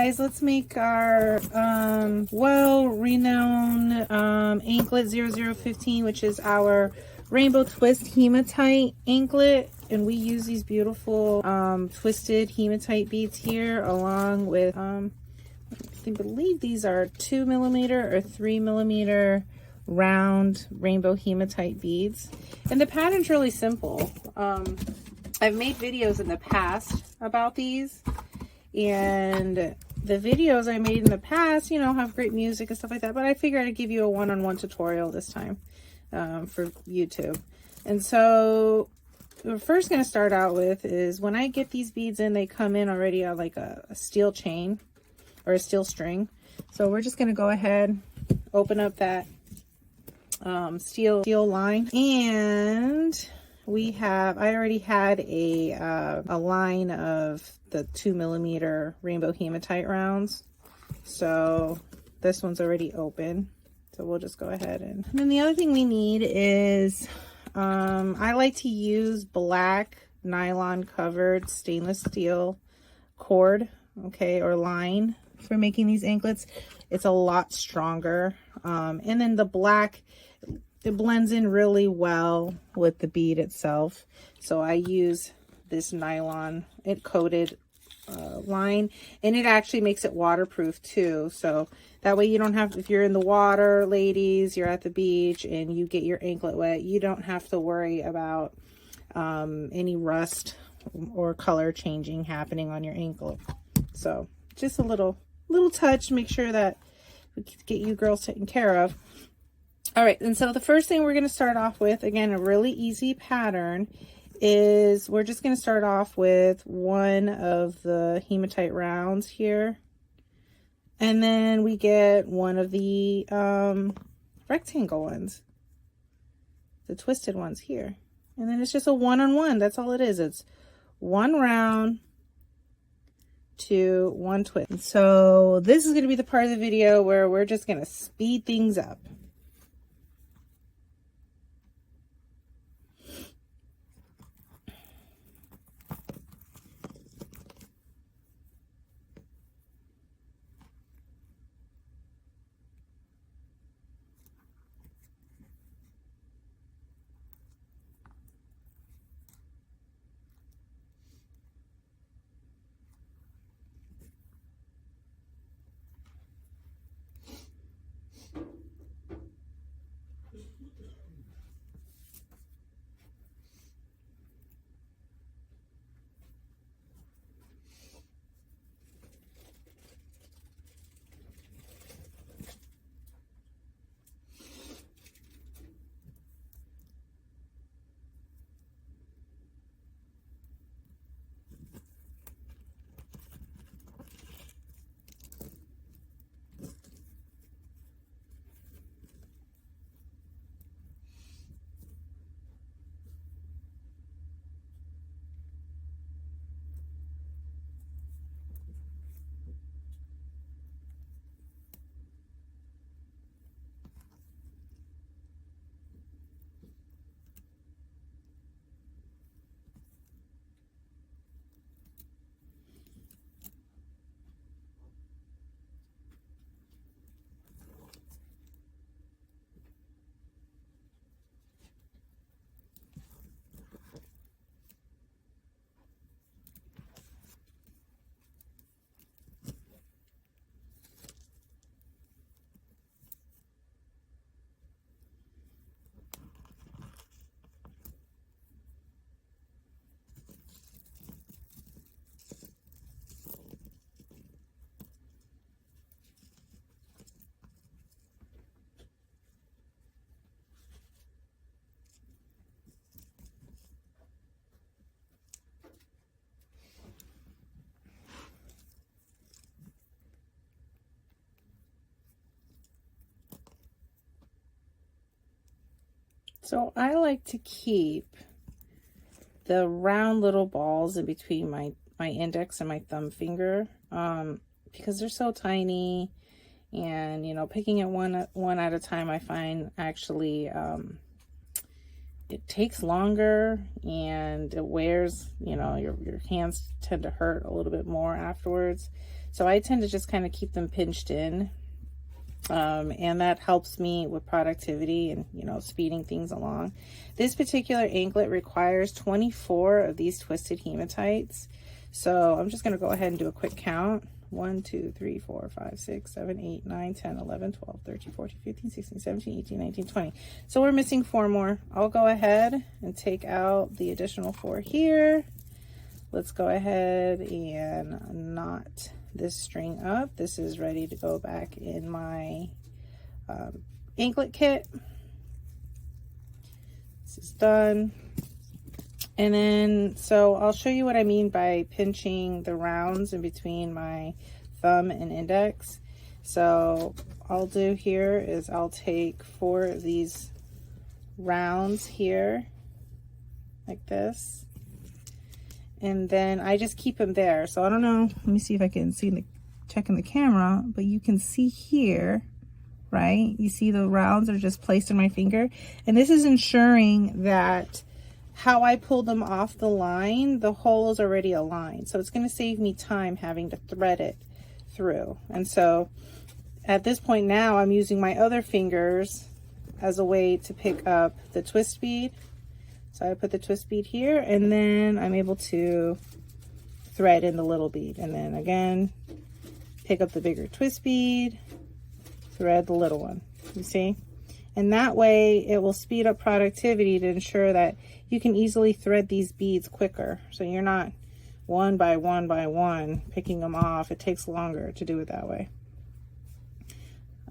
guys, let's make our well-renowned anklet 0015, which is our rainbow twist hematite anklet. And we use these beautiful twisted hematite beads here, along with I believe these are 2mm or 3mm round rainbow hematite beads. And the pattern's really simple. I've made videos in the past about these, and the videos I made in the past, you know, have great music and stuff like that, but I figured I'd give you a one-on-one tutorial this time for YouTube. And so what we're first going to start out with is, when I get these beads in, they come in already on like a steel chain or a steel string. So we're just going to go ahead, open up that steel line, and I already had a line of the 2mm rainbow hematite rounds, so this one's already open. So we'll just go ahead and then the other thing we need is I like to use black nylon covered stainless steel cord, okay, or line for making these anklets. It's a lot stronger, and then the black, it blends in really well with the bead itself. So I use this nylon coated line, and it actually makes it waterproof too. So that way you don't have, if you're in the water, ladies, you're at the beach and you get your anklet wet, you don't have to worry about any rust or color changing happening on your anklet. So just a little touch, make sure that we can get you girls taken care of. All right, and so the first thing we're going to start off with, again, a really easy pattern, is we're just going to start off with one of the hematite rounds here. And then we get one of the rectangle ones, the twisted ones here. And then it's just a one-on-one. That's all it is. It's one round to one twist. And so this is going to be the part of the video where we're just going to speed things up. So I like to keep the round little balls in between my index and my thumb finger, because they're so tiny, and, you know, picking it one at a time, I find actually it takes longer, and it wears, you know, your hands tend to hurt a little bit more afterwards. So I tend to just kind of keep them pinched in. And that helps me with productivity and, you know, speeding things along. This particular anklet requires 24 of these twisted hematites. So I'm just going to go ahead and do a quick count. 1, 2, 3, 4, 5, 6, 7, 8, 9, 10, 11, 12, 13, 14, 15, 16, 17, 18, 19, 20. So we're missing 4 more. I'll go ahead and take out the additional 4 here. Let's go ahead and knot this string up. This is ready to go back in my anklet kit. This is done. And then, so I'll show you what I mean by pinching the rounds in between my thumb and index. So I'll do here is I'll take 4 of these rounds here like this, and then I just keep them there. So I don't know, let me see if I can see checking the camera, but you can see here, right? You see the rounds are just placed in my finger, and this is ensuring that how I pull them off the line, the hole is already aligned. So it's going to save me time having to thread it through. And so at this point now, I'm using my other fingers as a way to pick up the twist bead. So I put the twist bead here, and then I'm able to thread in the little bead. And then again, pick up the bigger twist bead, thread the little one, you see? And that way it will speed up productivity to ensure that you can easily thread these beads quicker. So you're not one by one picking them off. It takes longer to do it that way.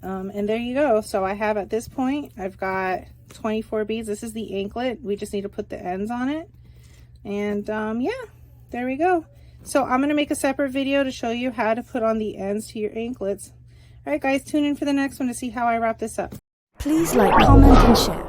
And there you go. So I have, at this point, I've got 24 beads. This is the anklet. We just need to put the ends on it. And yeah, there we go. So I'm going to make a separate video to show you how to put on the ends to your anklets. All right, guys, tune in for the next one to see how I wrap this up. Please like, comment, and share.